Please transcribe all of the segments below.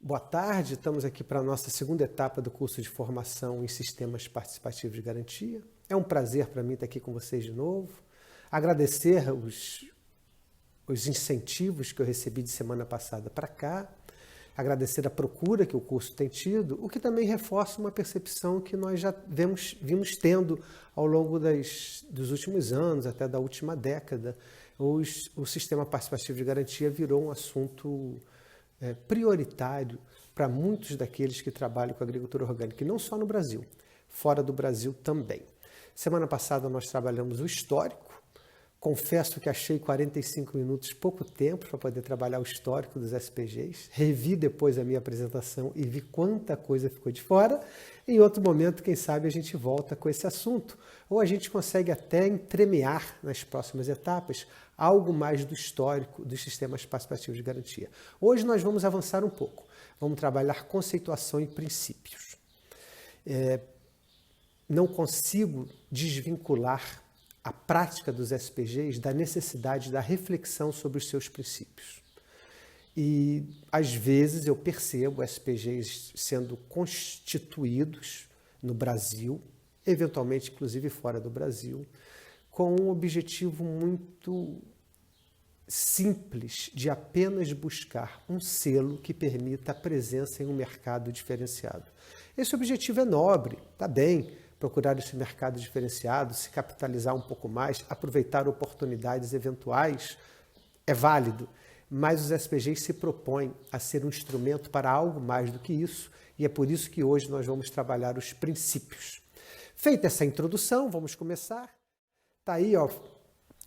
Boa tarde, estamos aqui para a nossa segunda etapa do curso de formação em sistemas participativos de garantia. É um prazer para mim estar aqui com vocês de novo. Agradecer os incentivos que eu recebi de semana passada para cá. Agradecer a procura que o curso tem tido, o que também reforça uma percepção que nós já vimos tendo ao longo dos últimos anos, até da última década. O sistema participativo de garantia virou um assunto prioritário para muitos daqueles que trabalham com agricultura orgânica, e não só no Brasil, fora do Brasil também. Semana passada nós trabalhamos o histórico. Confesso que achei 45 minutos pouco tempo para poder trabalhar o histórico dos SPGs. Revi depois a minha apresentação e vi quanta coisa ficou de fora. Em outro momento, quem sabe, a gente volta com esse assunto. Ou a gente consegue até entremear nas próximas etapas algo mais do histórico dos sistemas participativos de garantia. Hoje nós vamos avançar um pouco. Vamos trabalhar conceituação e princípios. Não consigo desvincular a prática dos SPGs da necessidade da reflexão sobre os seus princípios. E, às vezes, eu percebo SPGs sendo constituídos no Brasil, eventualmente, inclusive, fora do Brasil, com um objetivo muito simples de apenas buscar um selo que permita a presença em um mercado diferenciado. Esse objetivo é nobre, está bem, procurar esse mercado diferenciado, se capitalizar um pouco mais, aproveitar oportunidades eventuais, é válido, mas os SPGs se propõem a ser um instrumento para algo mais do que isso, e é por isso que hoje nós vamos trabalhar os princípios. Feita essa introdução, vamos começar. Está aí,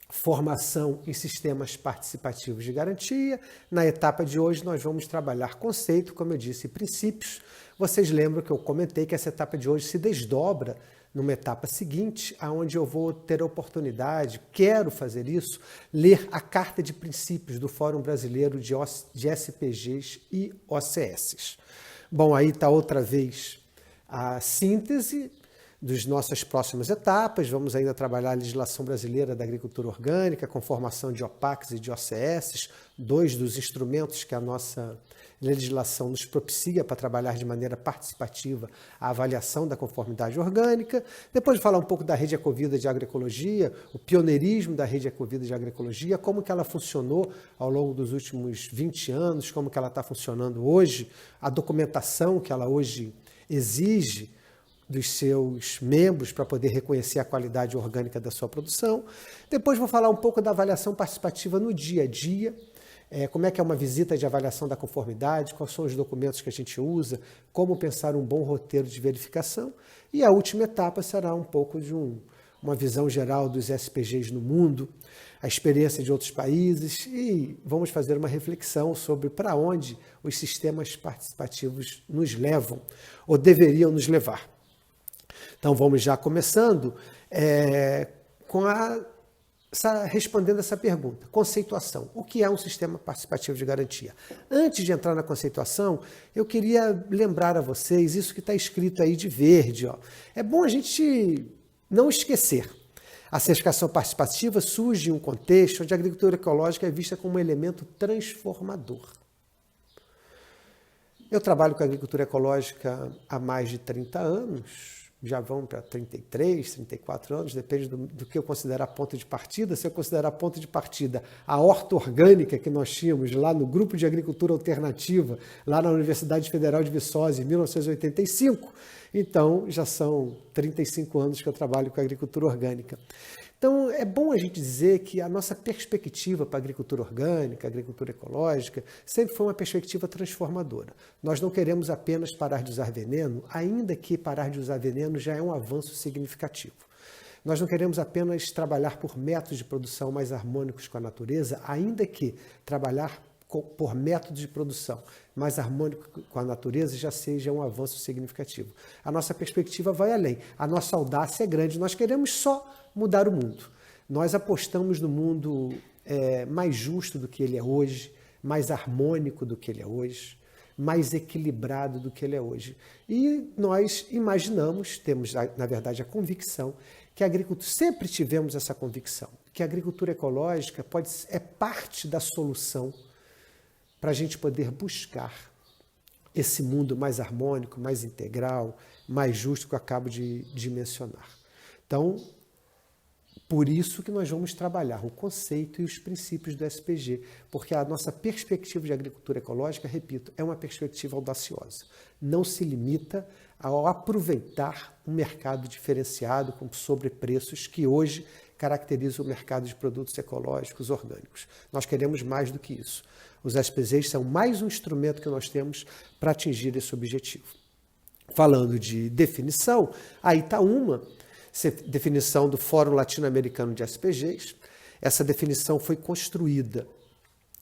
formação em sistemas participativos de garantia. Na etapa de hoje nós vamos trabalhar conceito, como eu disse, princípios. Vocês lembram que eu comentei que essa etapa de hoje se desdobra numa etapa seguinte, onde eu vou ter a oportunidade, quero fazer isso, ler a Carta de Princípios do Fórum Brasileiro de SPGs e OCS. Bom, aí está outra vez a síntese das nossas próximas etapas. Vamos ainda trabalhar a legislação brasileira da agricultura orgânica, com formação de OPACs e de OCS, dois dos instrumentos que a nossa legislação nos propicia para trabalhar de maneira participativa a avaliação da conformidade orgânica. Depois de falar um pouco da Rede Ecovida de Agroecologia, o pioneirismo da Rede Ecovida de Agroecologia, como que ela funcionou ao longo dos últimos 20 anos, como que ela está funcionando hoje, a documentação que ela hoje exige dos seus membros para poder reconhecer a qualidade orgânica da sua produção. Depois vou falar um pouco da avaliação participativa no dia a dia, como é que é uma visita de avaliação da conformidade, quais são os documentos que a gente usa, como pensar um bom roteiro de verificação. E a última etapa será um pouco de uma visão geral dos SPGs no mundo, a experiência de outros países, e vamos fazer uma reflexão sobre para onde os sistemas participativos nos levam ou deveriam nos levar. Então vamos já começando respondendo essa pergunta. Conceituação. O que é um sistema participativo de garantia? Antes de entrar na conceituação, eu queria lembrar a vocês isso que está escrito aí de verde. É bom a gente não esquecer. A certificação participativa surge em um contexto onde a agricultura ecológica é vista como um elemento transformador. Eu trabalho com a agricultura ecológica há mais de 30 anos, já vão para 33, 34 anos, depende do que eu considerar ponto de partida. Se eu considerar ponto de partida a horta orgânica que nós tínhamos lá no Grupo de Agricultura Alternativa, lá na Universidade Federal de Viçosa, em 1985, então já são 35 anos que eu trabalho com a agricultura orgânica. Então, é bom a gente dizer que a nossa perspectiva para a agricultura orgânica, a agricultura ecológica, sempre foi uma perspectiva transformadora. Nós não queremos apenas parar de usar veneno, ainda que parar de usar veneno já é um avanço significativo. Nós não queremos apenas trabalhar por métodos de produção mais harmônicos com a natureza, ainda que trabalhar por métodos de produção mais harmônico com a natureza já seja um avanço significativo. A nossa perspectiva vai além, a nossa audácia é grande, nós queremos só mudar o mundo. Nós apostamos no mundo mais justo do que ele é hoje, mais harmônico do que ele é hoje, mais equilibrado do que ele é hoje. E nós imaginamos, temos na verdade a convicção, que a agricultura, sempre tivemos essa convicção, que a agricultura ecológica é parte da solução para a gente poder buscar esse mundo mais harmônico, mais integral, mais justo que eu acabo de mencionar. Então, por isso que nós vamos trabalhar o conceito e os princípios do SPG, porque a nossa perspectiva de agricultura ecológica, repito, é uma perspectiva audaciosa. Não se limita ao aproveitar um mercado diferenciado com sobrepreços que hoje caracteriza o mercado de produtos ecológicos orgânicos. Nós queremos mais do que isso. Os SPGs são mais um instrumento que nós temos para atingir esse objetivo. Falando de definição, aí está uma definição do Fórum Latino-Americano de SPGs. Essa definição foi construída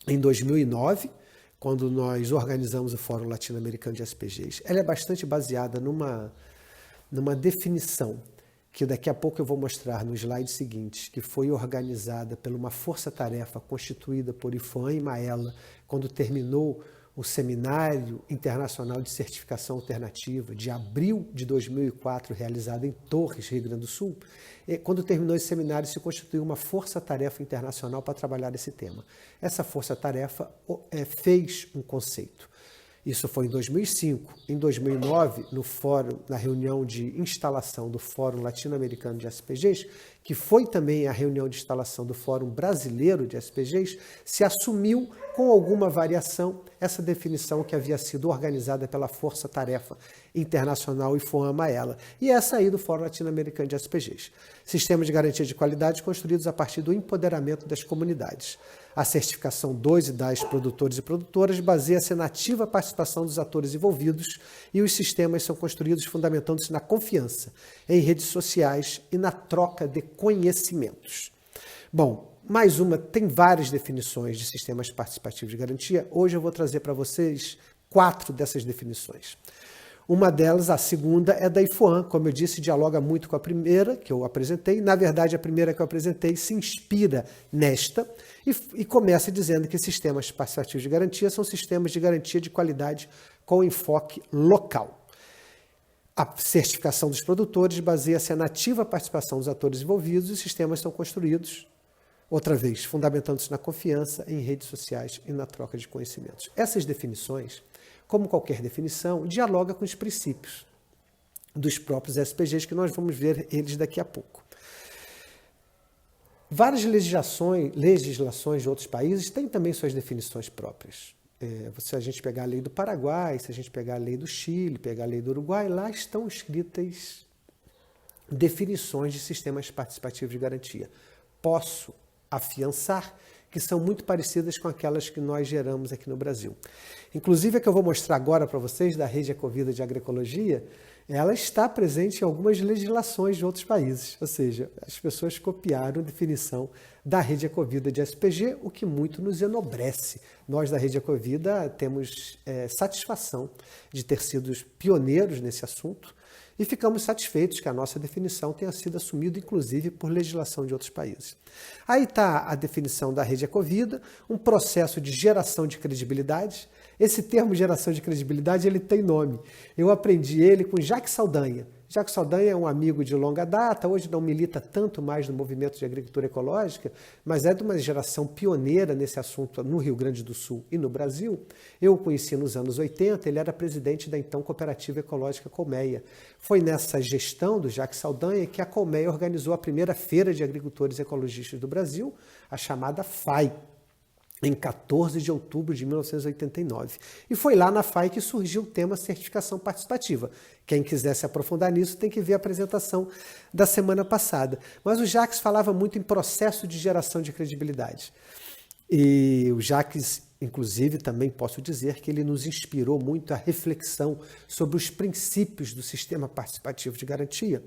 em 2009, quando nós organizamos o Fórum Latino-Americano de SPGs. Ela é bastante baseada numa definição que daqui a pouco eu vou mostrar no slide seguinte, que foi organizada por uma força-tarefa constituída por IFAM e Maela, quando terminou o Seminário Internacional de Certificação Alternativa, de abril de 2004, realizado em Torres, Rio Grande do Sul. Quando terminou esse seminário, se constituiu uma força-tarefa internacional para trabalhar esse tema. Essa força-tarefa fez um conceito. Isso foi em 2005. Em 2009, no fórum, na reunião de instalação do Fórum Latino-Americano de SPGs, que foi também a reunião de instalação do Fórum Brasileiro de SPGs, se assumiu, com alguma variação, essa definição que havia sido organizada pela Força Tarefa Internacional IFOAM-Maela. E essa aí do Fórum Latino-Americano de SPGs. Sistemas de garantia de qualidade construídos a partir do empoderamento das comunidades. A certificação dos e das produtores e produtoras baseia-se na ativa participação dos atores envolvidos e os sistemas são construídos fundamentando-se na confiança, em redes sociais e na troca de conhecimentos. Bom, mais uma, tem várias definições de sistemas participativos de garantia. Hoje eu vou trazer para vocês 4 dessas definições. Uma delas, a segunda, é da IFOAM, como eu disse, dialoga muito com a primeira que eu apresentei. Na verdade, a primeira que eu apresentei se inspira nesta e começa dizendo que sistemas participativos de garantia são sistemas de garantia de qualidade com enfoque local. A certificação dos produtores baseia-se na ativa participação dos atores envolvidos e os sistemas são construídos, outra vez, fundamentando-se na confiança, em redes sociais e na troca de conhecimentos. Essas definições, como qualquer definição, dialoga com os princípios dos próprios SPGs, que nós vamos ver eles daqui a pouco. Várias legislações de outros países têm também suas definições próprias. Se a gente pegar a lei do Paraguai, se a gente pegar a lei do Chile, pegar a lei do Uruguai, lá estão escritas definições de sistemas participativos de garantia. Posso afiançar que são muito parecidas com aquelas que nós geramos aqui no Brasil. Inclusive, a que eu vou mostrar agora para vocês, da Rede Ecovida de Agroecologia, ela está presente em algumas legislações de outros países, ou seja, as pessoas copiaram a definição da Rede Ecovida de SPG, o que muito nos enobrece. Nós da Rede Ecovida temos satisfação de ter sido pioneiros nesse assunto e ficamos satisfeitos que a nossa definição tenha sido assumida, inclusive, por legislação de outros países. Aí está a definição da Rede Ecovida, um processo de geração de credibilidade. Esse termo geração de credibilidade, ele tem nome. Eu aprendi ele com Jacques Saldanha. Jacques Saldanha é um amigo de longa data, hoje não milita tanto mais no movimento de agricultura ecológica, mas é de uma geração pioneira nesse assunto no Rio Grande do Sul e no Brasil. Eu o conheci nos anos 80, ele era presidente da então Cooperativa Ecológica Colmeia. Foi nessa gestão do Jacques Saldanha que a Colmeia organizou a primeira feira de agricultores ecologistas do Brasil, a chamada FAI, em 14 de outubro de 1989. E foi lá na FAI que surgiu o tema certificação participativa. Quem quiser se aprofundar nisso tem que ver a apresentação da semana passada. Mas o Jacques falava muito em processo de geração de credibilidade. E o Jacques, inclusive, também posso dizer que ele nos inspirou muito à reflexão sobre os princípios do sistema participativo de garantia.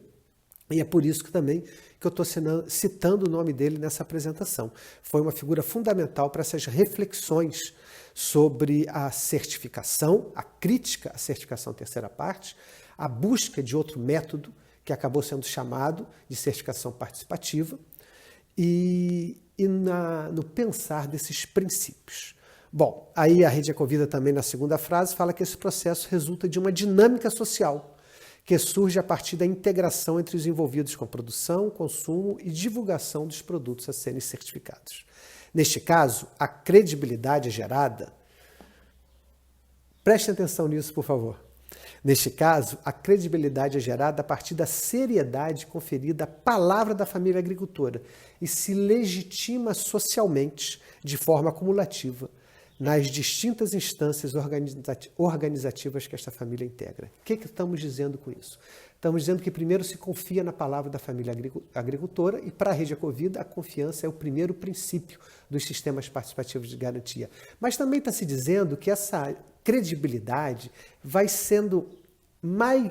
E é por isso que também que eu estou citando o nome dele nessa apresentação. Foi uma figura fundamental para essas reflexões sobre a certificação, a crítica à certificação terceira parte, a busca de outro método que acabou sendo chamado de certificação participativa e no pensar desses princípios. Bom, aí a Rede Ecovida também na segunda frase fala que esse processo resulta de uma dinâmica social que surge a partir da integração entre os envolvidos com a produção, consumo e divulgação dos produtos a serem certificados. Neste caso, a credibilidade é gerada Prestem atenção nisso, por favor. Neste caso, a credibilidade é gerada a partir da seriedade conferida à palavra da família agricultora e se legitima socialmente, de forma acumulativa, nas distintas instâncias organizativas que esta família integra. O que estamos dizendo com isso? Estamos dizendo que primeiro se confia na palavra da família agricultora e para a Rede Ecovida a confiança é o primeiro princípio dos sistemas participativos de garantia. Mas também está se dizendo que essa credibilidade vai sendo vai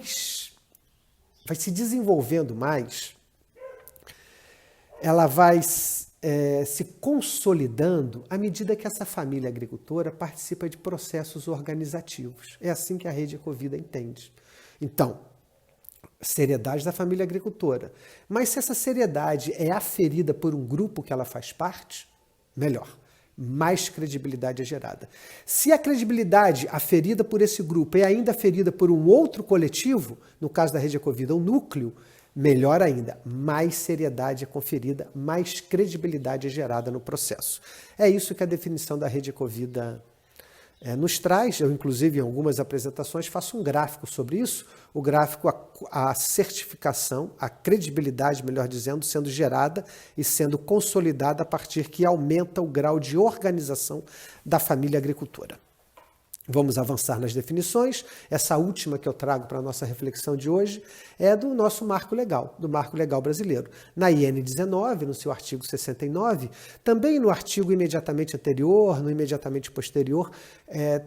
se desenvolvendo mais, ela vai se consolidando à medida que essa família agricultora participa de processos organizativos. É assim que a Rede Ecovida entende. Então, seriedade da família agricultora. Mas se essa seriedade é aferida por um grupo que ela faz parte, melhor. Mais credibilidade é gerada. Se a credibilidade aferida por esse grupo é ainda aferida por um outro coletivo, no caso da Rede Ecovida, um núcleo, melhor ainda, mais seriedade é conferida, mais credibilidade é gerada no processo. É isso que a definição da Rede Ecovida nos traz. Eu, inclusive, em algumas apresentações, faço um gráfico sobre isso. O gráfico, a certificação, a credibilidade, melhor dizendo, sendo gerada e sendo consolidada a partir que aumenta o grau de organização da família agricultora. Vamos avançar nas definições. Essa última que eu trago para a nossa reflexão de hoje é do nosso marco legal, do marco legal brasileiro. Na IN 19, no seu artigo 69, também no artigo imediatamente anterior, no imediatamente posterior,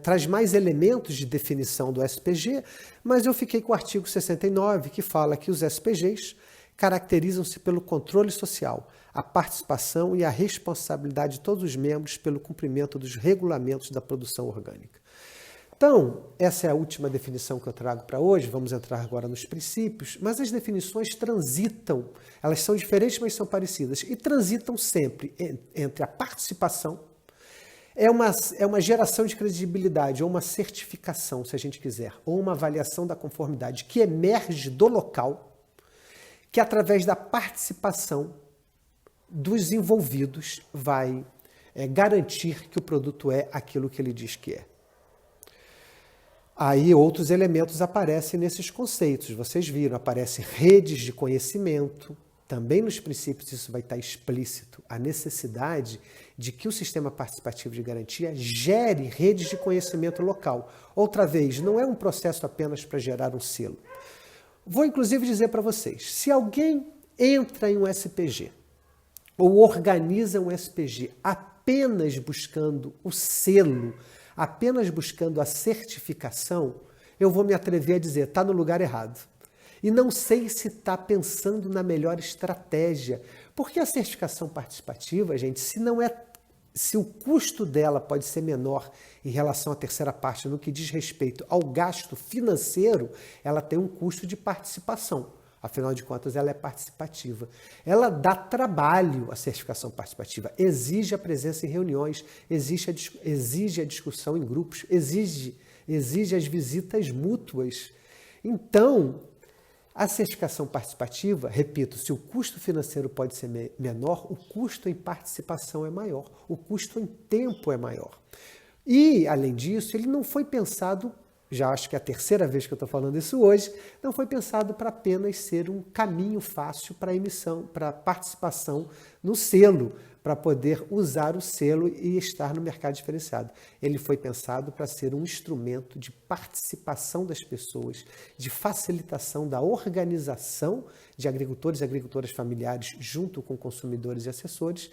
traz mais elementos de definição do SPG, mas eu fiquei com o artigo 69, que fala que os SPGs caracterizam-se pelo controle social, a participação e a responsabilidade de todos os membros pelo cumprimento dos regulamentos da produção orgânica. Então, essa é a última definição que eu trago para hoje. Vamos entrar agora nos princípios, mas as definições transitam, elas são diferentes, mas são parecidas, e transitam sempre entre a participação, é uma geração de credibilidade, ou uma certificação, se a gente quiser, ou uma avaliação da conformidade que emerge do local, que através da participação dos envolvidos vai garantir que o produto é aquilo que ele diz que é. Aí outros elementos aparecem nesses conceitos, vocês viram, aparecem redes de conhecimento, também nos princípios isso vai estar explícito, a necessidade de que o sistema participativo de garantia gere redes de conhecimento local. Outra vez, não é um processo apenas para gerar um selo. Vou inclusive dizer para vocês, se alguém entra em um SPG ou organiza um SPG apenas buscando o selo, apenas buscando a certificação, eu vou me atrever a dizer, está no lugar errado. E não sei se está pensando na melhor estratégia. Porque a certificação participativa, gente, se o custo dela pode ser menor em relação à terceira parte no que diz respeito ao gasto financeiro, ela tem um custo de participação. Afinal de contas, ela é participativa. Ela dá trabalho, a certificação participativa. Exige a presença em reuniões, exige a discussão em grupos, exige as visitas mútuas. Então, a certificação participativa, repito, se o custo financeiro pode ser menor, o custo em participação é maior, o custo em tempo é maior. E, além disso, ele não foi pensado, já acho que é a terceira vez que eu estou falando isso hoje, não foi pensado para apenas ser um caminho fácil para emissão, para participação no selo, para poder usar o selo e estar no mercado diferenciado. Ele foi pensado para ser um instrumento de participação das pessoas, de facilitação da organização de agricultores e agricultoras familiares junto com consumidores e assessores,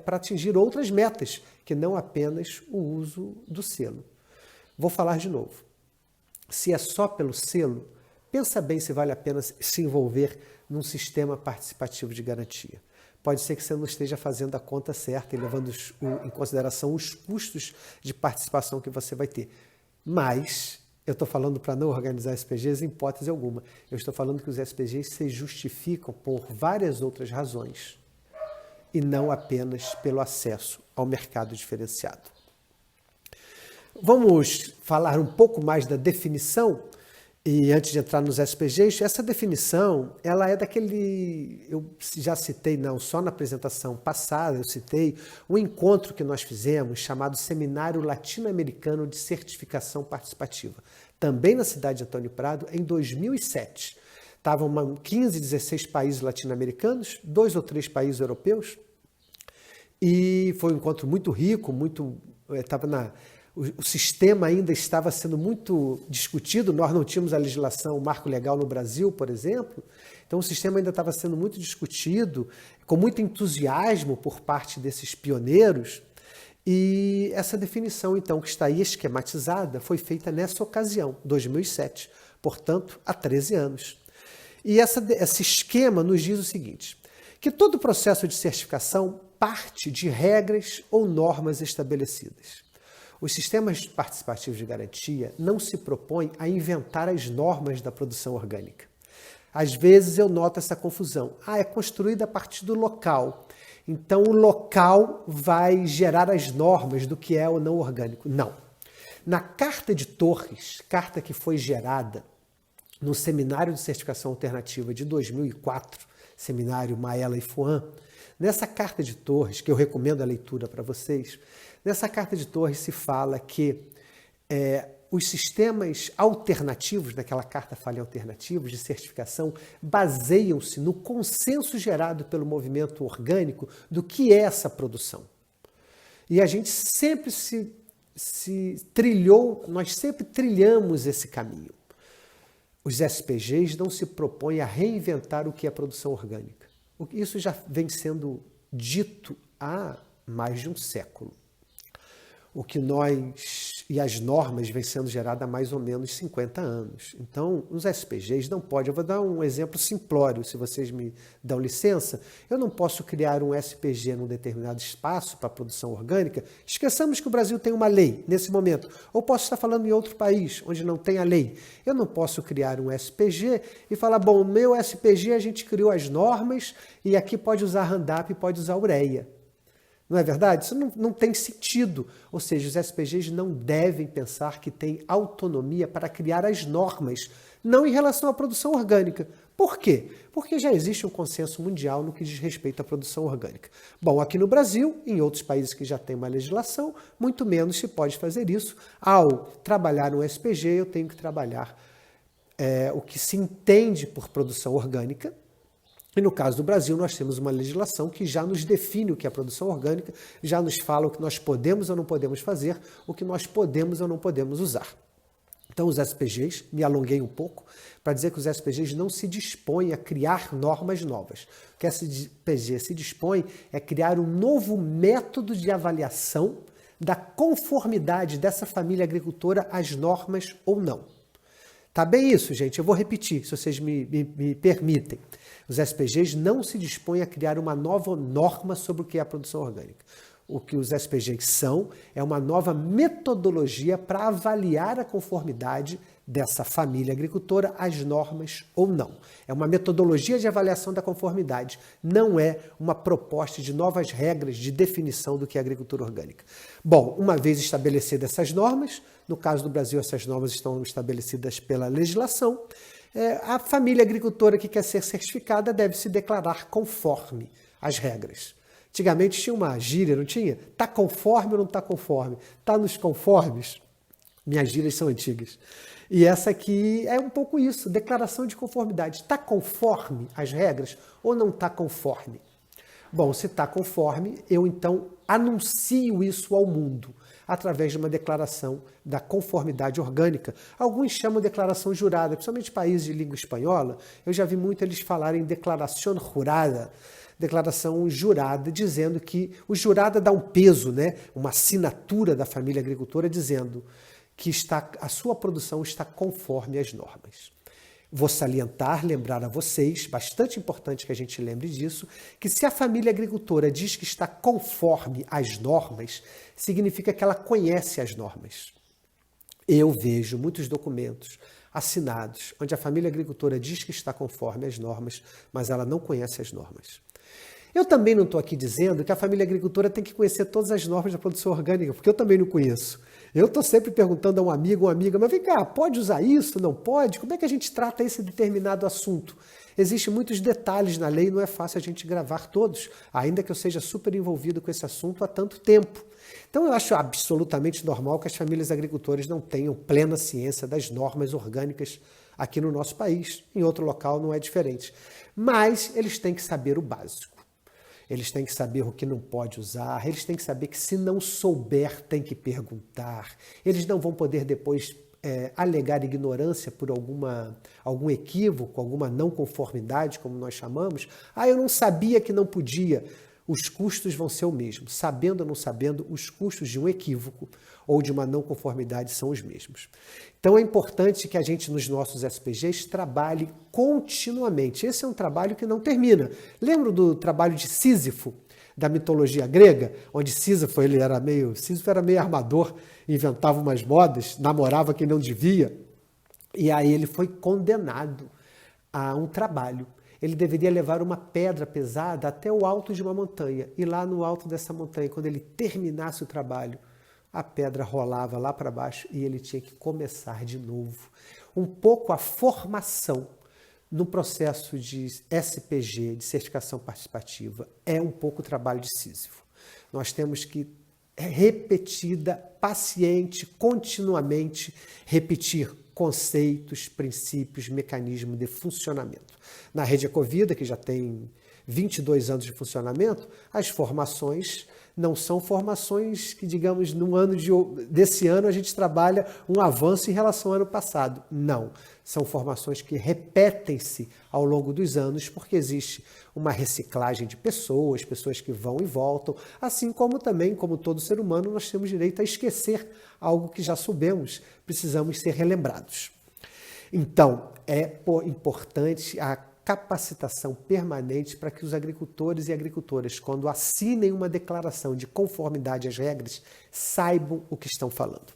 para atingir outras metas, que não apenas o uso do selo. Vou falar de novo. Se é só pelo selo, pensa bem se vale a pena se envolver num sistema participativo de garantia. Pode ser que você não esteja fazendo a conta certa e levando em consideração os custos de participação que você vai ter. Mas eu estou falando para não organizar SPGs em hipótese alguma. Eu estou falando que os SPGs se justificam por várias outras razões e não apenas pelo acesso ao mercado diferenciado. Vamos falar um pouco mais da definição E antes de entrar nos SPGs, essa definição, ela é daquele, eu já citei, não, só na apresentação passada, eu citei um encontro que nós fizemos chamado Seminário Latino-Americano de Certificação Participativa, também na cidade de Antônio Prado, em 2007. Estavam 15, 16 países latino-americanos, 2 ou 3 países europeus, e foi um encontro muito rico, o sistema ainda estava sendo muito discutido, nós não tínhamos a legislação, o marco legal no Brasil, por exemplo, então o sistema ainda estava sendo muito discutido, com muito entusiasmo por parte desses pioneiros, e essa definição, então, que está aí esquematizada, foi feita nessa ocasião, 2007, portanto, há 13 anos. E esse esquema nos diz o seguinte, que todo processo de certificação parte de regras ou normas estabelecidas. Os sistemas participativos de garantia não se propõem a inventar as normas da produção orgânica. Às vezes eu noto essa confusão. É construída a partir do local. Então o local vai gerar as normas do que é ou não orgânico. Não. Na Carta de Torres, carta que foi gerada no Seminário de Certificação Alternativa de 2004, Seminário Maella e Fuan, nessa Carta de Torres, que eu recomendo a leitura para vocês, nessa Carta de Torres se fala que os sistemas alternativos, naquela carta fala em alternativos de certificação, baseiam-se no consenso gerado pelo movimento orgânico do que é essa produção. E a gente sempre nós sempre trilhamos esse caminho. Os SPGs não se propõem a reinventar o que é produção orgânica. Isso já vem sendo dito há mais de um século. O que e as normas vêm sendo geradas há mais ou menos 50 anos. Então, os SPGs não podem. Eu vou dar um exemplo simplório, se vocês me dão licença. Eu não posso criar um SPG num determinado espaço para produção orgânica. Esqueçamos que o Brasil tem uma lei nesse momento. Ou posso estar falando em outro país, onde não tem a lei. Eu não posso criar um SPG e falar, bom, meu SPG a gente criou as normas e aqui pode usar Roundup e pode usar ureia. Não é verdade? Isso não tem sentido. Ou seja, os SPGs não devem pensar que têm autonomia para criar as normas, não em relação à produção orgânica. Por quê? Porque já existe um consenso mundial no que diz respeito à produção orgânica. Bom, aqui no Brasil, em outros países que já têm uma legislação, muito menos se pode fazer isso. Ao trabalhar no SPG, eu tenho que trabalhar o que se entende por produção orgânica. E no caso do Brasil, nós temos uma legislação que já nos define o que é produção orgânica, já nos fala o que nós podemos ou não podemos fazer, o que nós podemos ou não podemos usar. Então, os SPGs, me alonguei um pouco, para dizer que os SPGs não se dispõem a criar normas novas. O que a SPG se dispõe é criar um novo método de avaliação da conformidade dessa família agricultora às normas ou não. Tá bem isso, gente? Eu vou repetir, se vocês me permitem. Os SPGs não se dispõem a criar uma nova norma sobre o que é a produção orgânica. O que os SPGs são é uma nova metodologia para avaliar a conformidade dessa família agricultora às normas ou não. É uma metodologia de avaliação da conformidade, não é uma proposta de novas regras de definição do que é agricultura orgânica. Bom, uma vez estabelecidas essas normas, no caso do Brasil essas normas estão estabelecidas pela legislação, a família agricultora que quer ser certificada deve se declarar conforme às regras. Antigamente tinha uma gíria, não tinha? Está conforme ou não está conforme? Está nos conformes? Minhas gírias são antigas. E essa aqui é um pouco isso, declaração de conformidade. Está conforme às regras ou não está conforme? Bom, se está conforme, eu então anuncio isso ao mundo, através de uma declaração da conformidade orgânica. Alguns chamam de declaração jurada, principalmente países de língua espanhola. Eu já vi muito eles falarem declaração jurada, declaração jurada, dizendo que o jurada dá um peso, né? Uma assinatura da família agricultora dizendo que a sua produção está conforme às normas. Vou salientar, lembrar a vocês, bastante importante que a gente lembre disso, que se a família agricultora diz que está conforme às normas, significa que ela conhece as normas. Eu vejo muitos documentos assinados, onde a família agricultora diz que está conforme às normas, mas ela não conhece as normas. Eu também não estou aqui dizendo que a família agricultora tem que conhecer todas as normas da produção orgânica, porque eu também não conheço. Eu estou sempre perguntando a um amigo, uma amiga, mas vem cá, pode usar isso, não pode? Como é que a gente trata esse determinado assunto? Existem muitos detalhes na lei, não é fácil a gente gravar todos, ainda que eu seja super envolvido com esse assunto há tanto tempo. Então eu acho absolutamente normal que as famílias agricultoras não tenham plena ciência das normas orgânicas aqui no nosso país. Em outro local não é diferente. Mas eles têm que saber o básico. Eles têm que saber o que não pode usar, eles têm que saber que se não souber tem que perguntar. Eles não vão poder depois alegar ignorância por algum equívoco, alguma não conformidade, como nós chamamos. Ah, eu não sabia que não podia. Os custos vão ser o mesmo. Sabendo ou não sabendo, os custos de um equívoco ou de uma não conformidade são os mesmos. Então é importante que a gente, nos nossos SPGs, trabalhe continuamente. Esse é um trabalho que não termina. Lembra do trabalho de Sísifo, da mitologia grega, onde Sísifo era meio armador, inventava umas modas, namorava quem não devia, e aí ele foi condenado a um trabalho. Ele deveria levar uma pedra pesada até o alto de uma montanha. E lá no alto dessa montanha, quando ele terminasse o trabalho, a pedra rolava lá para baixo e ele tinha que começar de novo. Um pouco a formação no processo de SPG, de certificação participativa, é um pouco o trabalho de Sísifo. Nós temos que, repetida, paciente, continuamente, repetir conceitos, princípios, mecanismos de funcionamento. Na Rede Ecovida, que já tem 22 anos de funcionamento, as formações não são formações que, digamos, desse ano a gente trabalha um avanço em relação ao ano passado. Não. São formações que repetem-se ao longo dos anos, porque existe uma reciclagem de pessoas que vão e voltam, assim como também, como todo ser humano, nós temos direito a esquecer algo que já soubemos, precisamos ser relembrados. Então, é importante a capacitação permanente para que os agricultores e agricultoras, quando assinem uma declaração de conformidade às regras, saibam o que estão falando.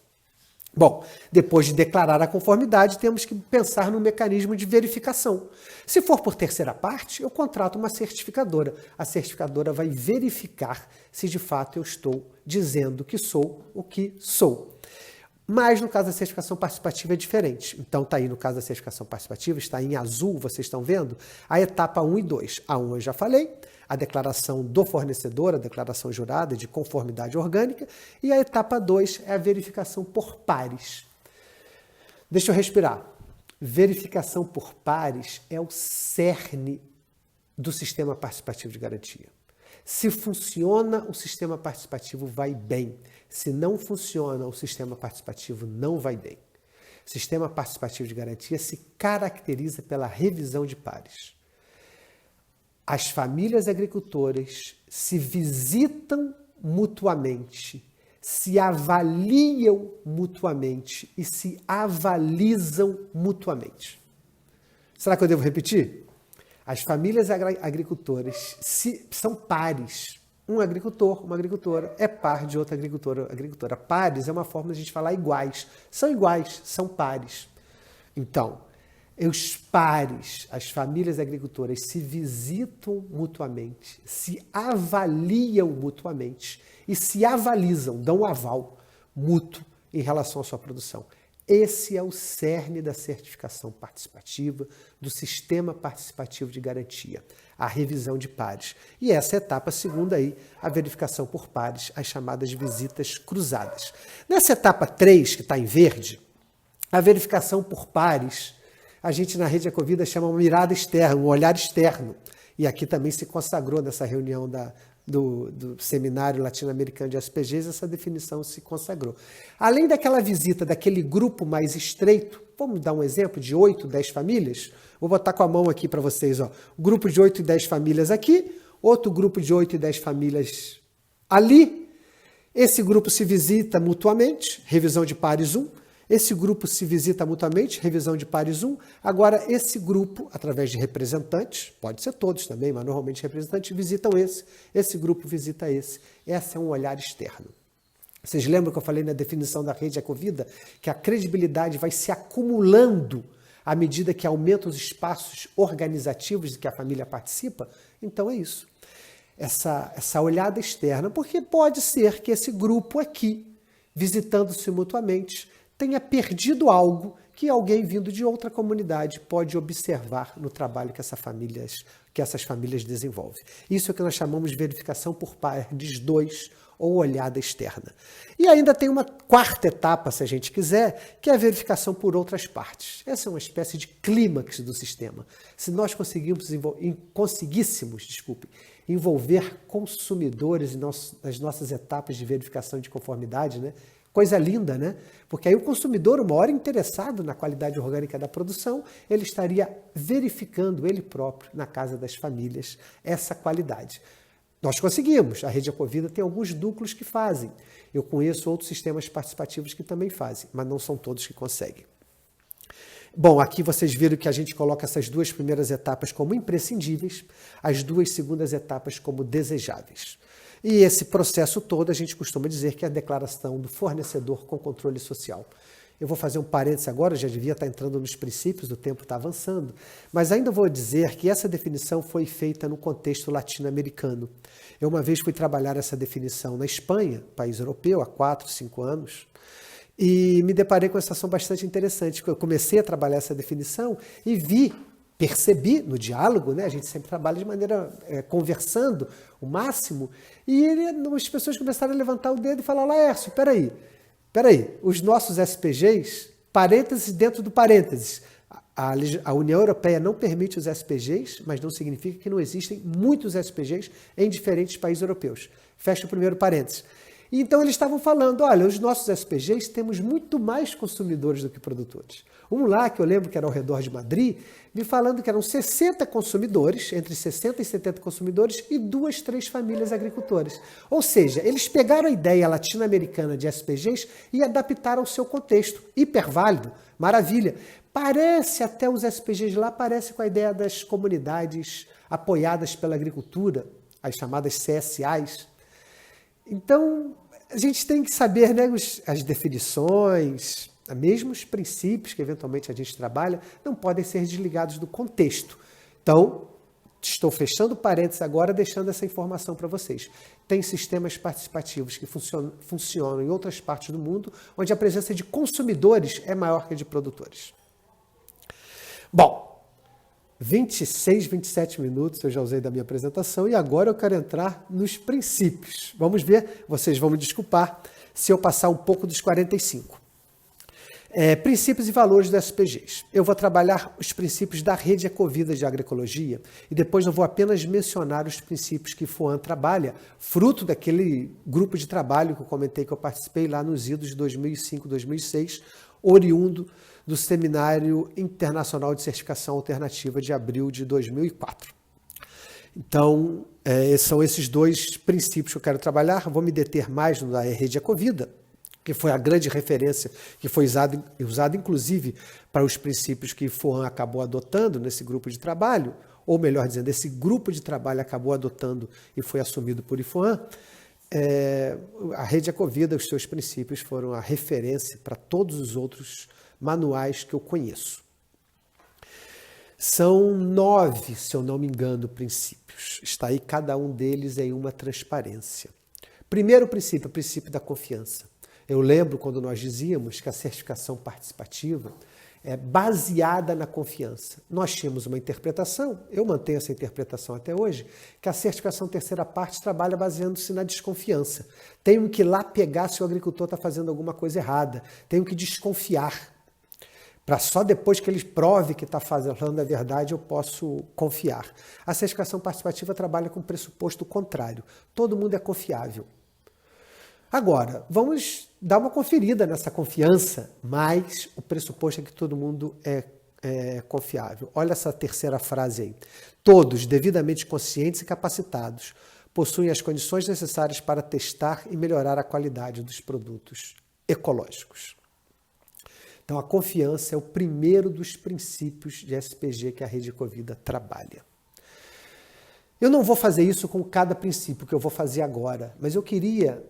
Bom, depois de declarar a conformidade, temos que pensar no mecanismo de verificação. Se for por terceira parte, eu contrato uma certificadora. A certificadora vai verificar se de fato eu estou dizendo que sou o que sou. Mas no caso da certificação participativa é diferente. Então está aí no caso da certificação participativa, está em azul, vocês estão vendo, a etapa 1 e 2. A 1 eu já falei, a declaração do fornecedor, a declaração jurada de conformidade orgânica, e a etapa 2 é a verificação por pares. Deixa eu respirar. Verificação por pares é o cerne do sistema participativo de garantia. Se funciona, o sistema participativo vai bem. Se não funciona, o sistema participativo não vai bem. O sistema participativo de garantia se caracteriza pela revisão de pares. As famílias agricultoras se visitam mutuamente, se avaliam mutuamente e se avalizam mutuamente. Será que eu devo repetir? As famílias agricultoras são pares. Um agricultor, uma agricultora é par de outra agricultora. Pares é uma forma de a gente falar iguais. São iguais, são pares. Então, os pares, as famílias agricultoras se visitam mutuamente, se avaliam mutuamente e se avalizam, dão um aval mútuo em relação à sua produção. Esse é o cerne da certificação participativa, do sistema participativo de garantia, a revisão de pares. E essa etapa segunda aí, a verificação por pares, as chamadas visitas cruzadas. Nessa etapa 3, que está em verde, a verificação por pares, a gente na Rede Ecovida chama uma mirada externa, um olhar externo. E aqui também se consagrou nessa reunião do Seminário Latino-Americano de SPGs, essa definição se consagrou. Além daquela visita daquele grupo mais estreito, vamos dar um exemplo de 8, 10 famílias? Vou botar com a mão aqui para vocês. Ó. Grupo de 8 e 10 famílias aqui, outro grupo de 8 e 10 famílias ali. Esse grupo se visita mutuamente, revisão de pares 1. Esse grupo se visita mutuamente, revisão de pares 1. Agora, esse grupo, através de representantes, pode ser todos também, mas normalmente representantes visitam esse grupo visita esse. Esse é um olhar externo. Vocês lembram que eu falei na definição da Rede Ecovida que a credibilidade vai se acumulando à medida que aumentam os espaços organizativos de que a família participa? Então é isso. Essa olhada externa, porque pode ser que esse grupo aqui visitando-se mutuamente, tenha perdido algo que alguém vindo de outra comunidade pode observar no trabalho que essas famílias desenvolvem. Isso é o que nós chamamos de verificação por pares 2 ou olhada externa. E ainda tem uma quarta etapa, se a gente quiser, que é a verificação por outras partes. Essa é uma espécie de clímax do sistema. Se nós conseguíssemos envolver consumidores nas nossas etapas de verificação de conformidade, né? Coisa linda, né? Porque aí o consumidor, o maior interessado na qualidade orgânica da produção, ele estaria verificando ele próprio, na casa das famílias, essa qualidade. Nós conseguimos. A Rede Ecovida tem alguns núcleos que fazem. Eu conheço outros sistemas participativos que também fazem, mas não são todos que conseguem. Bom, aqui vocês viram que a gente coloca essas 2 primeiras etapas como imprescindíveis, as 2 segundas etapas como desejáveis. E esse processo todo a gente costuma dizer que é a declaração do fornecedor com controle social. Eu vou fazer um parênteses agora, já devia estar entrando nos princípios, o tempo está avançando, mas ainda vou dizer que essa definição foi feita no contexto latino-americano. Eu uma vez fui trabalhar essa definição na Espanha, país europeu, há 4, 5 anos, e me deparei com uma situação bastante interessante. Eu comecei a trabalhar essa definição e percebi no diálogo, né? A gente sempre trabalha de maneira conversando o máximo, e as pessoas começaram a levantar o dedo e falar: Laércio, peraí, os nossos SPGs, parênteses dentro do parênteses, a União Europeia não permite os SPGs, mas não significa que não existem muitos SPGs em diferentes países europeus. Fecha o primeiro parênteses. E então eles estavam falando: olha, os nossos SPGs temos muito mais consumidores do que produtores. Um lá, que eu lembro que era ao redor de Madrid, me falando que eram 60 consumidores, entre 60 e 70 consumidores e 2, 3 famílias agricultoras. Ou seja, eles pegaram a ideia latino-americana de SPGs e adaptaram ao seu contexto. Hiper válido, maravilha. Parece até os SPGs lá, parece com a ideia das comunidades apoiadas pela agricultura, as chamadas CSAs. Então, a gente tem que saber, né, as definições, mesmo os princípios que eventualmente a gente trabalha, não podem ser desligados do contexto. Então, estou fechando parênteses agora, deixando essa informação para vocês. Tem sistemas participativos que funcionam em outras partes do mundo, onde a presença de consumidores é maior que a de produtores. Bom, 26, 27 minutos eu já usei da minha apresentação e agora eu quero entrar nos princípios. Vamos ver, vocês vão me desculpar se eu passar um pouco dos 45. Princípios e valores das SPGs. Eu vou trabalhar os princípios da Rede Ecovida de Agroecologia e depois eu vou apenas mencionar os princípios que FOAM trabalha, fruto daquele grupo de trabalho que eu comentei que eu participei lá nos idos de 2005, 2006, oriundo do Seminário Internacional de Certificação Alternativa de abril de 2004. Então, são esses 2 princípios que eu quero trabalhar. Vou me deter mais na Rede Ecovida, que foi a grande referência, que foi usada inclusive para os princípios que FOAM acabou adotando nesse grupo de trabalho, ou melhor dizendo, esse grupo de trabalho acabou adotando e foi assumido por IFOAM. A Rede Ecovida, os seus princípios foram a referência para todos os outros manuais que eu conheço. São 9, se eu não me engano, princípios. Está aí cada um deles em uma transparência. Primeiro princípio, o princípio da confiança. Eu lembro quando nós dizíamos que a certificação participativa é baseada na confiança. Nós tínhamos uma interpretação, eu mantenho essa interpretação até hoje, que a certificação terceira parte trabalha baseando-se na desconfiança. Tenho que ir lá pegar se o agricultor está fazendo alguma coisa errada. Tenho que desconfiar. Para só depois que ele prove que está falando a verdade, eu posso confiar. A certificação participativa trabalha com o pressuposto contrário. Todo mundo é confiável. Agora, vamos dar uma conferida nessa confiança, mas o pressuposto é que todo mundo é confiável. Olha essa terceira frase aí. Todos, devidamente conscientes e capacitados, possuem as condições necessárias para testar e melhorar a qualidade dos produtos ecológicos. Então, a confiança é o primeiro dos princípios de SPG que a Rede Ecovida trabalha. Eu não vou fazer isso com cada princípio que eu vou fazer agora, mas eu queria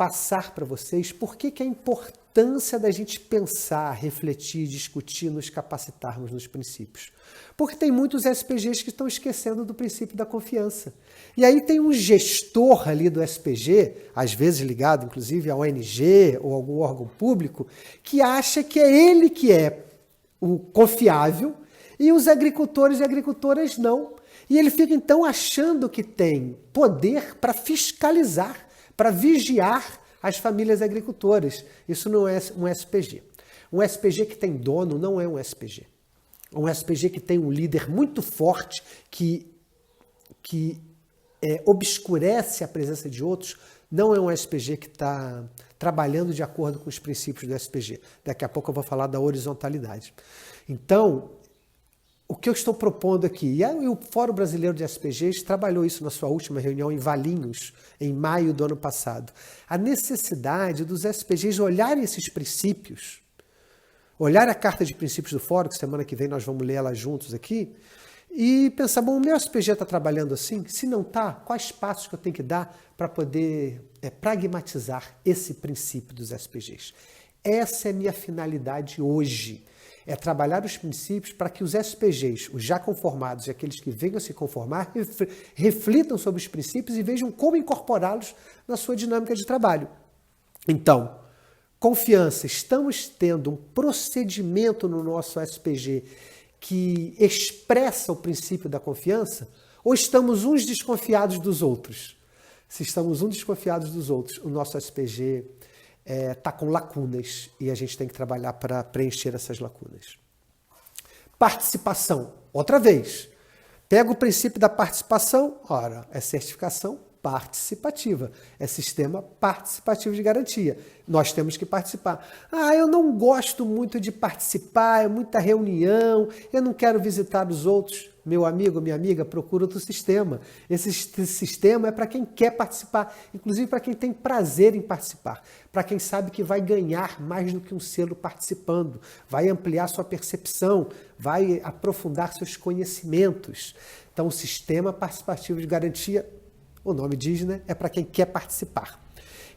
passar para vocês por que é a importância da gente pensar, refletir, discutir, nos capacitarmos nos princípios. Porque tem muitos SPGs que estão esquecendo do princípio da confiança. E aí tem um gestor ali do SPG, às vezes ligado inclusive à ONG ou algum órgão público, que acha que é ele que é o confiável e os agricultores e agricultoras não. E ele fica então achando que tem poder para fiscalizar, para vigiar as famílias agricultoras. Isso não é um SPG. Um SPG que tem dono não é um SPG. Um SPG que tem um líder muito forte que obscurece a presença de outros não é um SPG que está trabalhando de acordo com os princípios do SPG. Daqui a pouco eu vou falar da horizontalidade. Então, o que eu estou propondo aqui, e o Fórum Brasileiro de SPGs trabalhou isso na sua última reunião em Valinhos, em maio do ano passado. A necessidade dos SPGs olharem esses princípios, olhar a carta de princípios do Fórum, que semana que vem nós vamos ler ela juntos aqui, e pensar, bom, o meu SPG está trabalhando assim? Se não está, quais passos que eu tenho que dar para poder pragmatizar esse princípio dos SPGs? Essa é a minha finalidade hoje. É trabalhar os princípios para que os SPGs, os já conformados e aqueles que venham a se conformar, reflitam sobre os princípios e vejam como incorporá-los na sua dinâmica de trabalho. Então, confiança. Estamos tendo um procedimento no nosso SPG que expressa o princípio da confiança? Ou estamos uns desconfiados dos outros? Se estamos uns desconfiados dos outros, o nosso SPG está com lacunas e a gente tem que trabalhar para preencher essas lacunas. Participação. Outra vez. Pega o princípio da participação, ora, é certificação participativa, é sistema participativo de garantia. Nós temos que participar. Ah, eu não gosto muito de participar, é muita reunião, eu não quero visitar os outros. Meu amigo, minha amiga, procura outro sistema. Esse sistema é para quem quer participar, inclusive para quem tem prazer em participar, para quem sabe que vai ganhar mais do que um selo participando, vai ampliar sua percepção, vai aprofundar seus conhecimentos. Então, o sistema participativo de garantia, o nome diz, né? É para quem quer participar.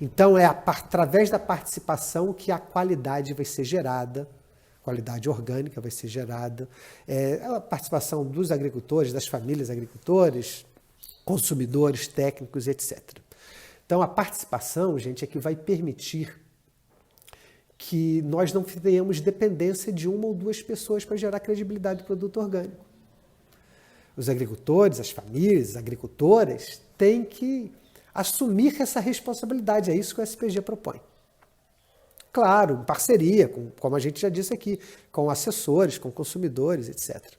Então, é através da participação que a qualidade vai ser gerada, qualidade orgânica vai ser gerada, a participação dos agricultores, das famílias agricultores, consumidores, técnicos, etc. Então, a participação, gente, é que vai permitir que nós não tenhamos dependência de uma ou duas pessoas para gerar credibilidade do produto orgânico. Os agricultores, as famílias, as agricultoras têm que assumir essa responsabilidade. É isso que o SPG propõe. Claro, em parceria, como a gente já disse aqui, com assessores, com consumidores, etc.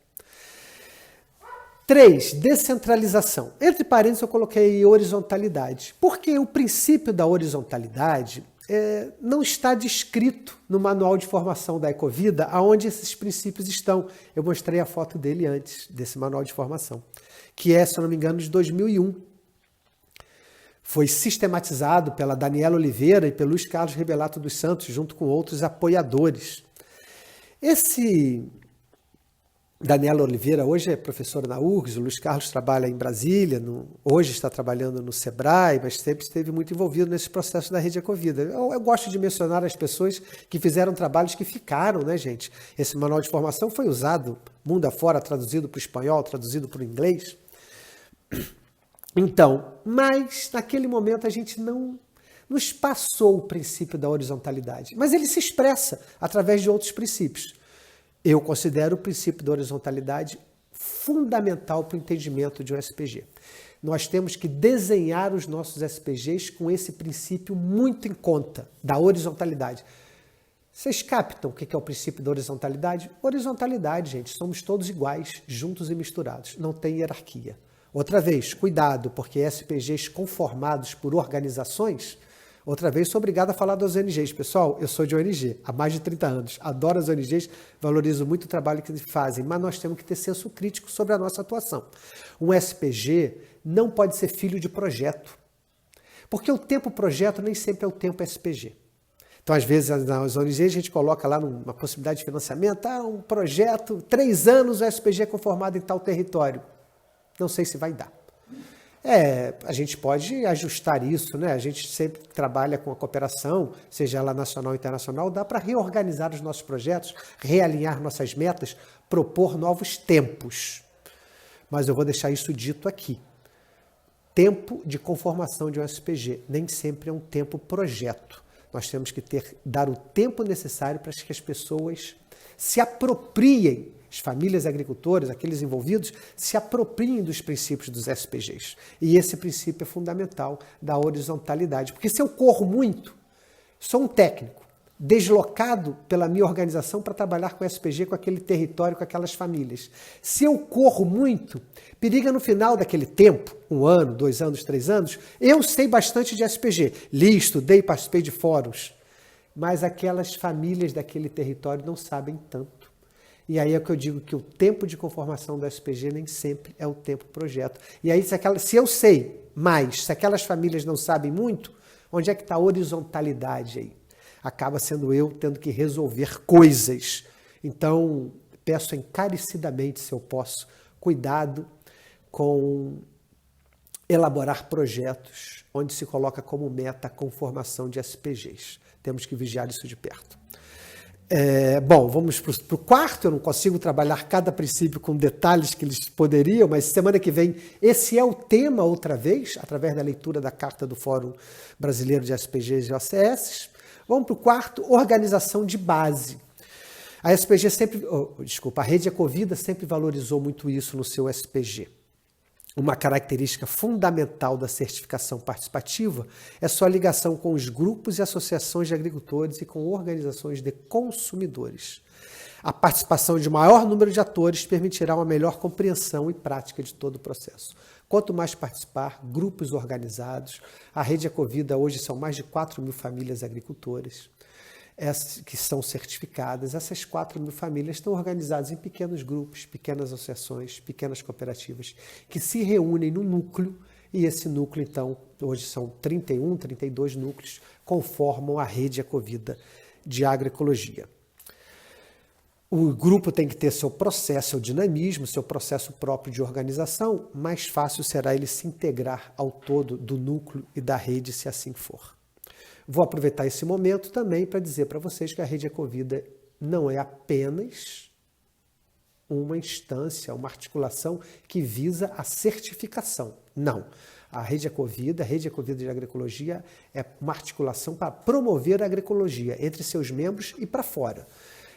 3. Descentralização. Entre parênteses eu coloquei horizontalidade. Porque o princípio da horizontalidade não está descrito no manual de formação da Ecovida, aonde esses princípios estão. Eu mostrei a foto dele antes, desse manual de formação, que é, se eu não me engano, de 2001. Foi sistematizado pela Daniela Oliveira e pelo Luiz Carlos Rebelato dos Santos, junto com outros apoiadores. Esse Daniela Oliveira hoje é professora na URGS, o Luiz Carlos trabalha em Brasília, hoje está trabalhando no Sebrae, mas sempre esteve muito envolvido nesse processo da Rede Ecovida. Eu gosto de mencionar as pessoas que fizeram trabalhos que ficaram, né, gente? Esse manual de formação foi usado mundo afora, traduzido para o espanhol, traduzido para o inglês. Então, mas naquele momento a gente não nos passou o princípio da horizontalidade, mas ele se expressa através de outros princípios. Eu considero o princípio da horizontalidade fundamental para o entendimento de um SPG. Nós temos que desenhar os nossos SPGs com esse princípio muito em conta, da horizontalidade. Vocês captam o que é o princípio da horizontalidade? Horizontalidade, gente, somos todos iguais, juntos e misturados, não tem hierarquia. Outra vez, cuidado, porque SPGs conformados por organizações, outra vez sou obrigado a falar das ONGs. Pessoal, eu sou de ONG há mais de 30 anos, adoro as ONGs, valorizo muito o trabalho que eles fazem, mas nós temos que ter senso crítico sobre a nossa atuação. Um SPG não pode ser filho de projeto, porque o tempo projeto nem sempre é o tempo SPG. Então, às vezes, nas ONGs a gente coloca lá uma possibilidade de financiamento, um projeto, 3 anos o SPG é conformado em tal território. Não sei se vai dar. A gente pode ajustar isso, né? A gente sempre trabalha com a cooperação, seja ela nacional ou internacional, dá para reorganizar os nossos projetos, realinhar nossas metas, propor novos tempos. Mas eu vou deixar isso dito aqui. Tempo de conformação de um SPG nem sempre é um tempo projeto. Nós temos que dar o tempo necessário para que as pessoas se apropriem, as famílias agricultoras, aqueles envolvidos, se apropriem dos princípios dos SPGs. E esse princípio é fundamental da horizontalidade. Porque se eu corro muito, sou um técnico, deslocado pela minha organização para trabalhar com SPG, com aquele território, com aquelas famílias. Se eu corro muito, periga no final daquele tempo, 1 ano, 2 anos, 3 anos, eu sei bastante de SPG, li, estudei, participei de fóruns, mas aquelas famílias daquele território não sabem tanto. E aí é que eu digo que o tempo de conformação do SPG nem sempre é o tempo projeto. E aí, se eu sei mais, se aquelas famílias não sabem muito, onde é que está a horizontalidade aí? Acaba sendo eu tendo que resolver coisas. Então, peço encarecidamente, se eu posso, cuidado com elaborar projetos onde se coloca como meta a conformação de SPGs. Temos que vigiar isso de perto. Bom, vamos para o quarto. Eu não consigo trabalhar cada princípio com detalhes que eles poderiam, mas semana que vem esse é o tema outra vez, através da leitura da carta do Fórum Brasileiro de SPGs e OCS. Vamos para o quarto, organização de base. A SPG a Rede Ecovida sempre valorizou muito isso no seu SPG. Uma característica fundamental da certificação participativa é sua ligação com os grupos e associações de agricultores e com organizações de consumidores. A participação de maior número de atores permitirá uma melhor compreensão e prática de todo o processo. Quanto mais participar, grupos organizados, a Rede Ecovida hoje são mais de 4.000 famílias agricultoras que são certificadas. Essas 4.000 famílias estão organizadas em pequenos grupos, pequenas associações, pequenas cooperativas, que se reúnem no núcleo, e esse núcleo, então, hoje são 31, 32 núcleos, conformam a Rede Ecovida de agroecologia. O grupo tem que ter seu processo, seu dinamismo, seu processo próprio de organização. Mais fácil será ele se integrar ao todo do núcleo e da rede, se assim for. Vou aproveitar esse momento também para dizer para vocês que a Rede Ecovida não é apenas uma instância, uma articulação que visa a certificação. Não. A Rede Ecovida de Agroecologia, é uma articulação para promover a agroecologia entre seus membros e para fora.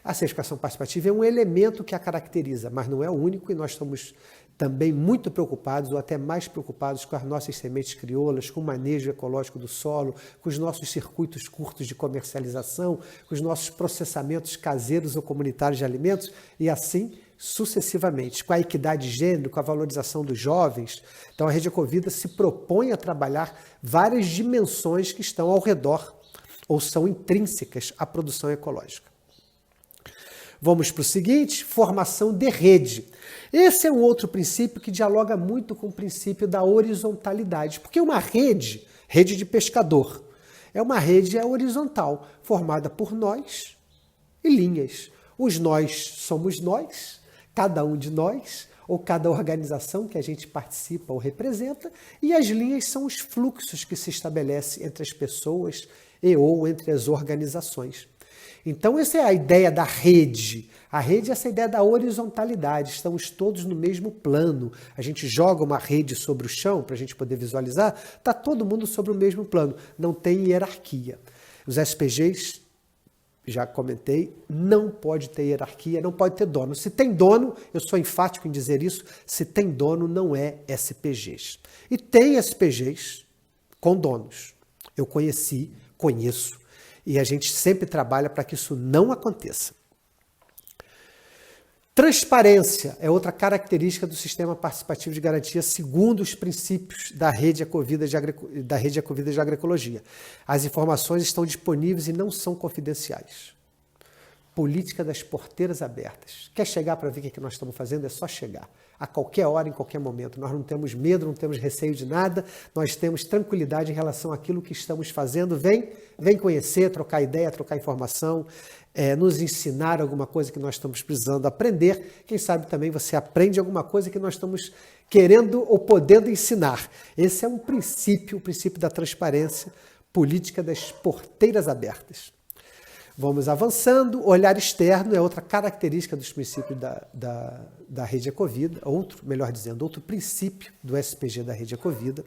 A certificação participativa é um elemento que a caracteriza, mas não é o único, e nós estamos também muito preocupados, ou até mais preocupados, com as nossas sementes crioulas, com o manejo ecológico do solo, com os nossos circuitos curtos de comercialização, com os nossos processamentos caseiros ou comunitários de alimentos, e assim sucessivamente, com a equidade de gênero, com a valorização dos jovens. Então a Rede Ecovida se propõe a trabalhar várias dimensões que estão ao redor, ou são intrínsecas à produção ecológica. Vamos para o seguinte, formação de rede. Esse é um outro princípio que dialoga muito com o princípio da horizontalidade, porque uma rede de pescador, é uma rede horizontal, formada por nós e linhas. Os nós somos nós, cada um de nós, ou cada organização que a gente participa ou representa, e as linhas são os fluxos que se estabelecem entre as pessoas e ou entre as organizações. Então, essa é a ideia da rede. A rede é essa ideia da horizontalidade. Estamos todos no mesmo plano. A gente joga uma rede sobre o chão para a gente poder visualizar. Está todo mundo sobre o mesmo plano. Não tem hierarquia. Os SPGs, já comentei, não pode ter hierarquia, não pode ter dono. Se tem dono, eu sou enfático em dizer isso, se tem dono, não é SPGs. E tem SPGs com donos. Eu conheço. E a gente sempre trabalha para que isso não aconteça. Transparência é outra característica do sistema participativo de garantia, segundo os princípios da Rede Ecovida de Agroecologia. As informações estão disponíveis e não são confidenciais. Política das porteiras abertas. Quer chegar para ver o que nós estamos fazendo? É só chegar. a qualquer hora, em qualquer momento. Nós não temos medo, não temos receio de nada, nós temos tranquilidade em relação àquilo que estamos fazendo. Vem conhecer, trocar ideia, trocar informação, nos ensinar alguma coisa que nós estamos precisando aprender. Quem sabe também você aprende alguma coisa que nós estamos querendo ou podendo ensinar. Esse é um princípio, o princípio da transparência, política das porteiras abertas. Vamos avançando. Olhar externo é outra característica dos princípios da Rede Ecovida, outro princípio do SPG da Rede Ecovida.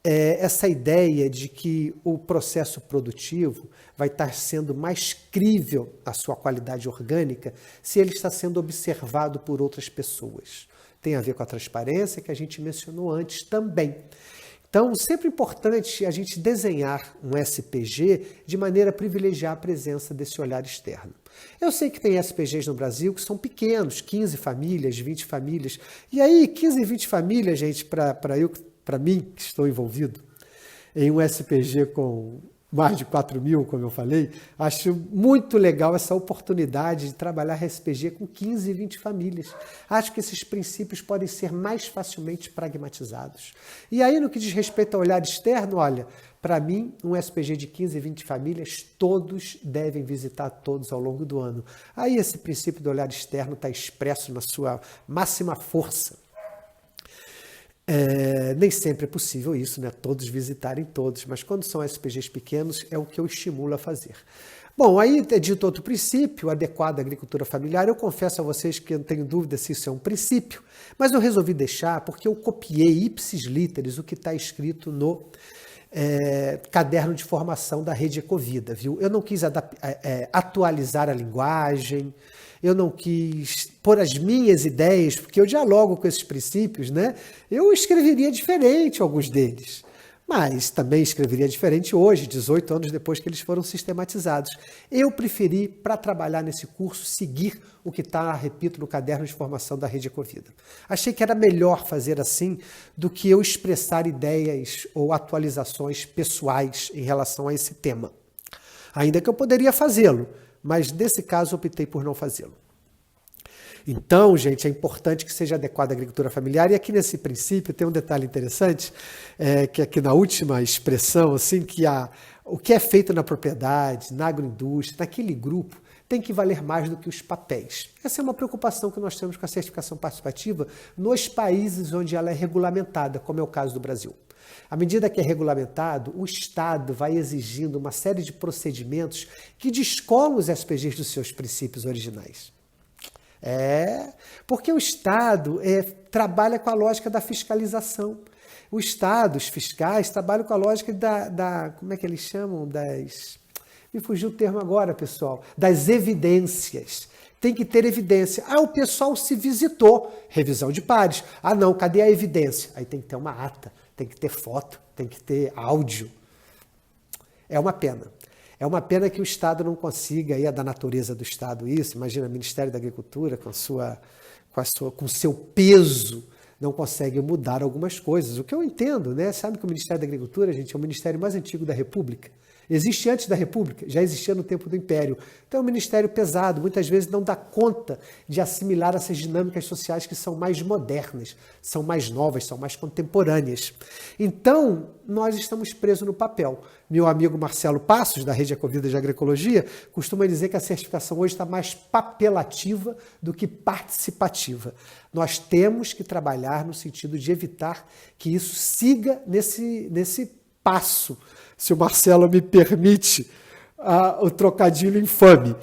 Essa ideia de que o processo produtivo vai estar sendo mais crível a sua qualidade orgânica se ele está sendo observado por outras pessoas. Tem a ver com a transparência que a gente mencionou antes também. Então, sempre importante a gente desenhar um SPG de maneira a privilegiar a presença desse olhar externo. Eu sei que tem SPGs no Brasil que são pequenos, 15 famílias, 20 famílias. E aí, 15 e 20 famílias, gente, para mim, que estou envolvido em um SPG com mais de 4.000, como eu falei, acho muito legal essa oportunidade de trabalhar SPG com 15 e 20 famílias. Acho que esses princípios podem ser mais facilmente pragmatizados. E aí, no que diz respeito ao olhar externo, olha, para mim, um SPG de 15 e 20 famílias, todos devem visitar todos ao longo do ano. Aí esse princípio do olhar externo está expresso na sua máxima força. Nem sempre é possível isso, né? Todos visitarem todos, mas quando são SPGs pequenos é o que eu estimulo a fazer. Bom, aí é dito outro princípio, adequado à agricultura familiar. Eu confesso a vocês que eu não tenho dúvida se isso é um princípio, mas eu resolvi deixar porque eu copiei ipsis literis o que está escrito no caderno de formação da Rede Ecovida, viu? Eu não quis atualizar a linguagem, eu não quis pôr as minhas ideias, porque eu dialogo com esses princípios, né? Eu escreveria diferente alguns deles, mas também escreveria diferente hoje, 18 anos depois que eles foram sistematizados. Eu preferi, para trabalhar nesse curso, seguir o que está, repito, no caderno de formação da Rede Ecovida. Achei que era melhor fazer assim do que eu expressar ideias ou atualizações pessoais em relação a esse tema. Ainda que eu poderia fazê-lo, mas nesse caso optei por não fazê-lo. Então, gente, é importante que seja adequada à agricultura familiar. E aqui nesse princípio tem um detalhe interessante, que aqui na última expressão, assim, que o que é feito na propriedade, na agroindústria, naquele grupo, tem que valer mais do que os papéis. Essa é uma preocupação que nós temos com a certificação participativa nos países onde ela é regulamentada, como é o caso do Brasil. À medida que é regulamentado, o Estado vai exigindo uma série de procedimentos que descolam os SPGs dos seus princípios originais. Porque o Estado trabalha com a lógica da fiscalização. O Estado, os fiscais, trabalham com a lógica como é que eles chamam? Me fugiu o termo agora, pessoal. Das evidências. Tem que ter evidência. O pessoal se visitou. Revisão de pares. Não, cadê a evidência? Aí tem que ter uma ata, tem que ter foto, tem que ter áudio. É uma pena. É uma pena que o Estado não consiga, aí é da natureza do Estado isso, imagina o Ministério da Agricultura com o seu peso, não consegue mudar algumas coisas. O que eu entendo, né? Sabe que o Ministério da Agricultura, gente, é o ministério mais antigo da República. Existe antes da República, já existia no tempo do Império. Então é um ministério pesado, muitas vezes não dá conta de assimilar essas dinâmicas sociais que são mais modernas, são mais novas, são mais contemporâneas. Então, nós estamos presos no papel. Meu amigo Marcelo Passos, da Rede Ecovida de Agroecologia, costuma dizer que a certificação hoje está mais papelativa do que participativa. Nós temos que trabalhar no sentido de evitar que isso siga nesse passo, se o Marcelo me permite o trocadilho infame.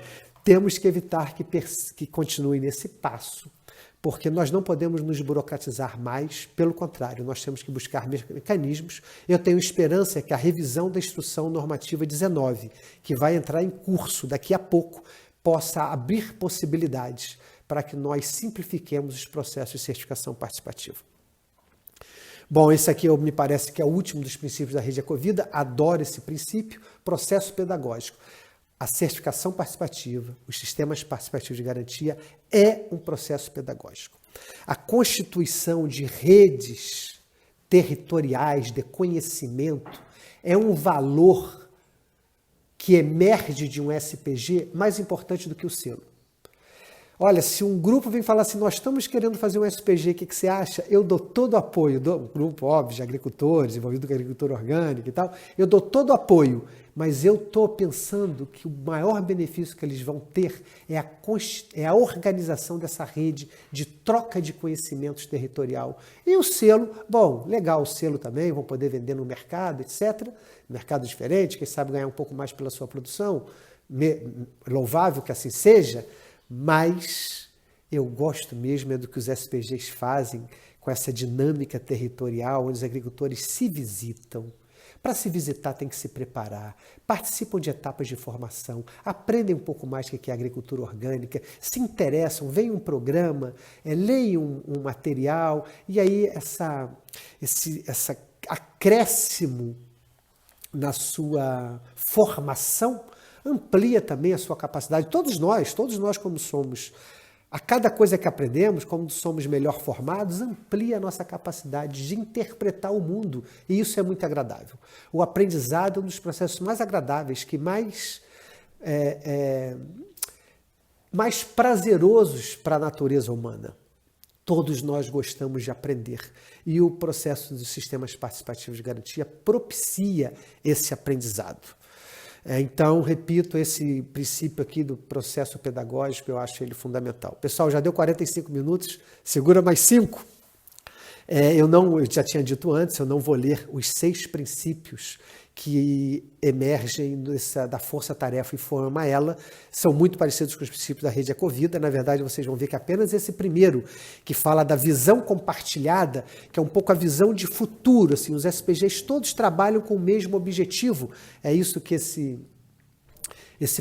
Temos que evitar que continue nesse passo, porque nós não podemos nos burocratizar mais, pelo contrário, nós temos que buscar mecanismos. Eu tenho esperança que a revisão da Instrução Normativa 19, que vai entrar em curso daqui a pouco, possa abrir possibilidades para que nós simplifiquemos os processos de certificação participativa. Bom, esse aqui me parece que é o último dos princípios da Rede Ecovida. Adoro esse princípio. Processo pedagógico. A certificação participativa, os sistemas participativos de garantia é um processo pedagógico. A constituição de redes territoriais de conhecimento é um valor que emerge de um SPG mais importante do que o selo. Olha, se um grupo vem falar assim, nós estamos querendo fazer um SPG, o que você acha? Eu dou todo o apoio, um grupo, óbvio, de agricultores, envolvido com agricultura orgânica e tal, eu dou todo o apoio, mas eu estou pensando que o maior benefício que eles vão ter é a organização dessa rede de troca de conhecimentos territorial. E o selo, bom, legal o selo também, vão poder vender no mercado, etc. Mercado diferente, quem sabe ganhar um pouco mais pela sua produção, louvável que assim seja, mas eu gosto mesmo é do que os SPGs fazem com essa dinâmica territorial, onde os agricultores se visitam. Para se visitar tem que se preparar, participam de etapas de formação, aprendem um pouco mais o que é agricultura orgânica, se interessam, veem um programa, leem um material, e aí esse acréscimo na sua formação amplia também a sua capacidade. Todos nós como somos, a cada coisa que aprendemos, como somos melhor formados, amplia a nossa capacidade de interpretar o mundo. E isso é muito agradável. O aprendizado é um dos processos mais agradáveis, que mais prazerosos para a natureza humana. Todos nós gostamos de aprender. E o processo dos sistemas participativos de garantia propicia esse aprendizado. Então, repito, esse princípio aqui do processo pedagógico, eu acho ele fundamental. Pessoal, já deu 45 minutos, segura mais 5. Eu já tinha dito antes, eu não vou ler os 6 princípios que emergem da força-tarefa e formam ela, são muito parecidos com os princípios da rede Ecovida. Na verdade, vocês vão ver que apenas esse primeiro, que fala da visão compartilhada, que é um pouco a visão de futuro, assim, os SPGs todos trabalham com o mesmo objetivo, é isso que esse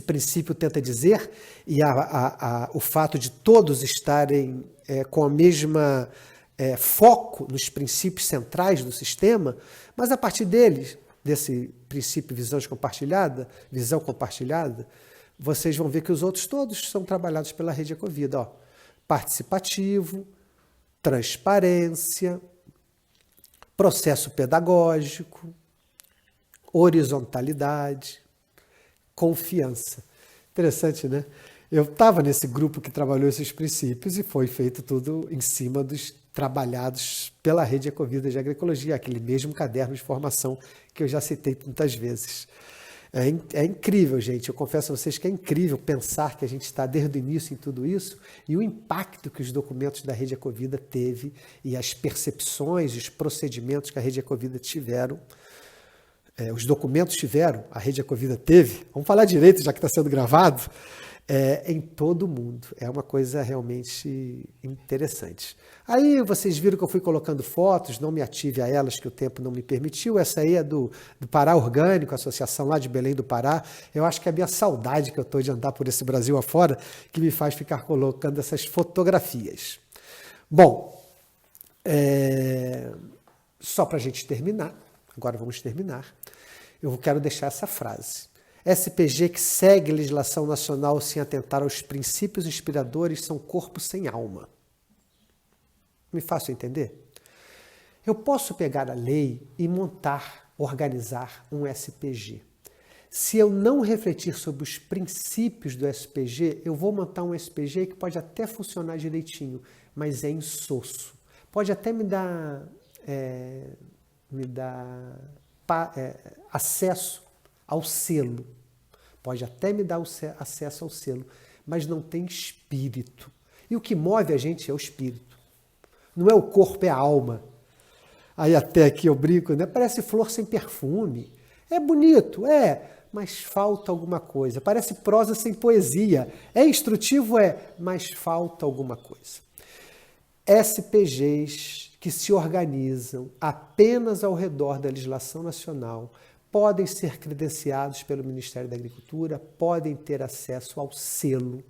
princípio tenta dizer, e o fato de todos estarem com a mesma foco nos princípios centrais do sistema, mas a partir desse princípio visão compartilhada, vocês vão ver que os outros todos são trabalhados pela rede Ecovida. Participativo, transparência, processo pedagógico, horizontalidade, confiança. Interessante, né? Eu estava nesse grupo que trabalhou esses princípios e foi feito tudo em cima dos trabalhados pela rede Ecovida de Agroecologia, aquele mesmo caderno de formação que eu já citei tantas vezes. É incrível, gente. Eu confesso a vocês que é incrível pensar que a gente está desde o início em tudo isso e o impacto que os documentos da rede Ecovida teve e as percepções, os procedimentos que a rede Ecovida tiveram. Os documentos tiveram, a rede Ecovida teve. Vamos falar direito, já que está sendo gravado. Em todo o mundo. É uma coisa realmente interessante. Aí vocês viram que eu fui colocando fotos, não me ative a elas que o tempo não me permitiu. Essa aí é do Pará Orgânico, associação lá de Belém do Pará. Eu acho que é a minha saudade que eu estou de andar por esse Brasil afora que me faz ficar colocando essas fotografias. Bom, só para a gente terminar, agora vamos terminar, eu quero deixar essa frase. SPG que segue legislação nacional sem atentar aos princípios inspiradores são corpos sem alma. Me faço entender? Eu posso pegar a lei e organizar um SPG. Se eu não refletir sobre os princípios do SPG, eu vou montar um SPG que pode até funcionar direitinho, mas é insosso. Pode até me dar acesso ao selo. Pode até me dar acesso ao selo, mas não tem espírito. E o que move a gente é o espírito. Não é o corpo, é a alma. Aí até aqui eu brinco, né? Parece flor sem perfume. É bonito, mas falta alguma coisa. Parece prosa sem poesia. É instrutivo, mas falta alguma coisa. SPGs que se organizam apenas ao redor da legislação nacional podem ser credenciados pelo Ministério da Agricultura, podem ter acesso ao selo,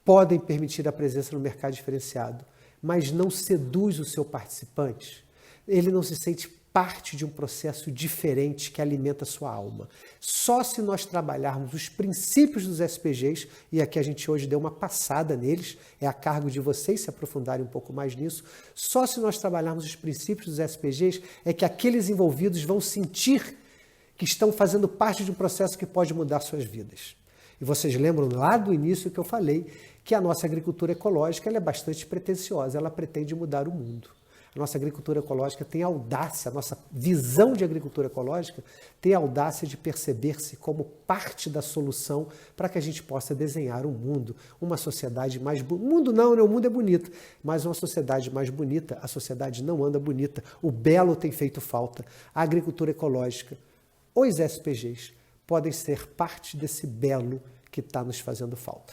podem permitir a presença no mercado diferenciado, mas não seduz o seu participante. Ele não se sente parte de um processo diferente que alimenta a sua alma. Só se nós trabalharmos os princípios dos SPGs, e aqui a gente hoje deu uma passada neles, é a cargo de vocês se aprofundarem um pouco mais nisso, só se nós trabalharmos os princípios dos SPGs é que aqueles envolvidos vão sentir que estão fazendo parte de um processo que pode mudar suas vidas. E vocês lembram lá do início que eu falei que a nossa agricultura ecológica ela é bastante pretensiosa, ela pretende mudar o mundo. A nossa agricultura ecológica tem audácia, a nossa visão de agricultura ecológica tem a audácia de perceber-se como parte da solução para que a gente possa desenhar um mundo, uma sociedade mais bonita. Mundo não, né? O mundo é bonito, mas uma sociedade mais bonita, a sociedade não anda bonita. O belo tem feito falta. A agricultura ecológica, os SPGs, podem ser parte desse belo que está nos fazendo falta.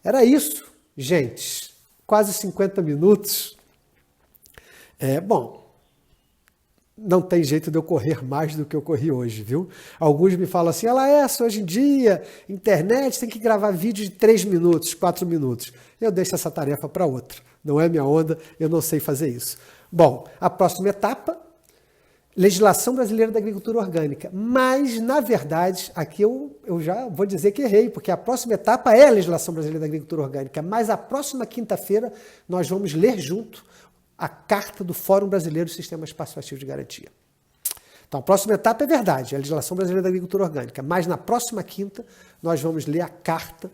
Era isso, gente. Quase 50 minutos. Bom, não tem jeito de eu correr mais do que eu corri hoje, viu? Alguns me falam assim, hoje em dia, internet, tem que gravar vídeo de 3 minutos, 4 minutos. Eu deixo essa tarefa para outra. Não é minha onda, eu não sei fazer isso. Bom, a próxima etapa, legislação brasileira da agricultura orgânica. Mas, na verdade, aqui eu já vou dizer que errei, porque a próxima etapa é a legislação brasileira da agricultura orgânica. Mas a próxima quinta-feira nós vamos ler junto a carta do Fórum Brasileiro do Sistema Espaço-Ativo de Garantia. Então, a próxima etapa é verdade, a legislação brasileira da agricultura orgânica, mas na próxima quinta nós vamos ler a carta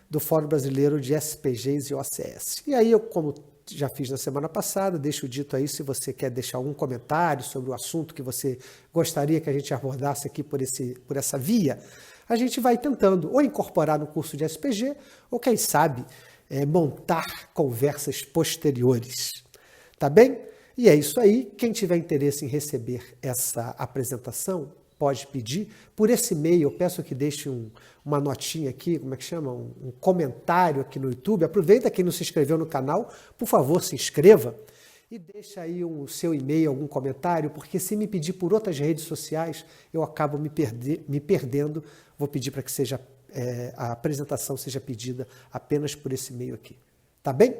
do Fórum Brasileiro de SPGs e OCS. E aí, eu, como já fiz na semana passada, deixo dito aí se você quer deixar algum comentário sobre o assunto que você gostaria que a gente abordasse aqui por essa via, a gente vai tentando ou incorporar no curso de SPG ou, quem sabe, montar conversas posteriores. Tá bem? E é isso aí. Quem tiver interesse em receber essa apresentação, pode pedir. Por esse e-mail, eu peço que deixe uma notinha aqui, como é que chama? Um comentário aqui no YouTube. Aproveita quem não se inscreveu no canal, por favor, se inscreva. E deixa aí o seu e-mail, algum comentário, porque se me pedir por outras redes sociais, eu acabo me perdendo. Vou pedir para que a apresentação seja pedida apenas por esse e-mail aqui. Tá bem?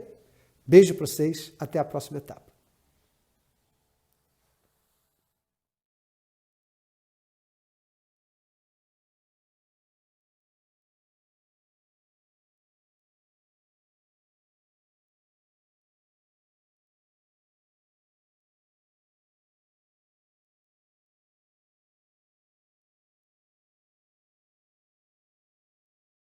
Beijo para vocês, até a próxima etapa.